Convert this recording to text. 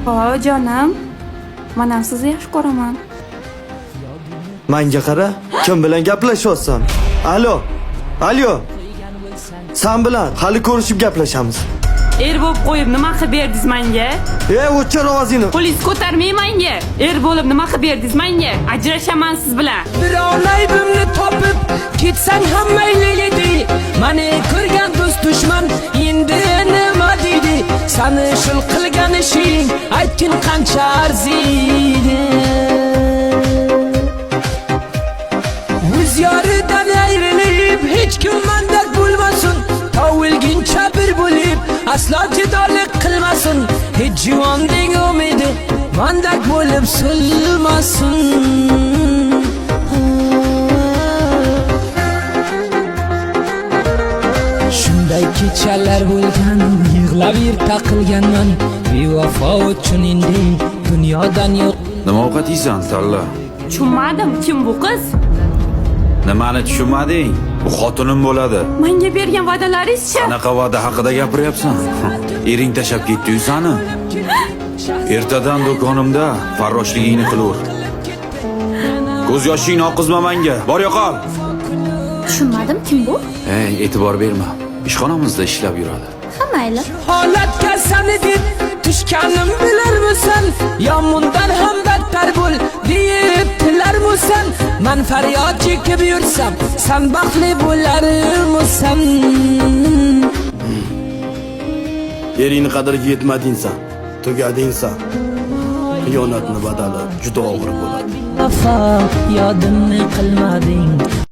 O jonim, men ham sizni yaxshi ko'raman. Menga qara, kim bilan gaplashyapsan? Alo. Alo. Sen bilan hali ko'rishib gaplashamiz. Bo'lib qo'yib nima qilib berdingiz menga? O'chir ovozingni. Polis ko'tarmay menga. Bo'lib nima qilib berdingiz menga? Ajrashaman siz bilan. Bir aybimni topib ketsang ham mayli edi. Meni ko'rgan do'st dushman endi nima deydi? Seni shul qilgan ishing aytgin qancha arziydi. O'z yoridan ayrilib hech kim mendek bo'lmasin. To'vilguncha bir bo'lib aslo jidolik qilmasin. Hech juvondek umidi mendek bo'lib sulmasin. Shunday kechalar bo'lgan, yig'lab yerta qilganman. Bevafo uchun endi dunyodan yo'q. Nima ovqat yeysan, Talla? Tushunmadim, kim bu qiz? Nimani tushunmading? Bu xotinim bo'ladi. Menga bergan va'dalaringiz-chi? Qanaqa va'da haqida gapiryapsan? Ering tashab ketdi-yu sani. Ertadan do'konimda farroshligingni qilaver. Ko'z yoshingni oqizma menga. Bor yo'qol. Tushunmadim, kim bu? E'tibor berma. Ishxonamizda ishlab yuradi. Ha, mayli. Holatga seni deb tushganim bilarmisan? Yomondan ham battar bo'l deb tilarmisan? Men faryod chekib yursam, sen baxtli bo'larmisan? Eringni qadriga yetmadingsan, tugadingsan. Xiyonatning badali juda og'ir bo'ladi. Vafo yodimni qilmading,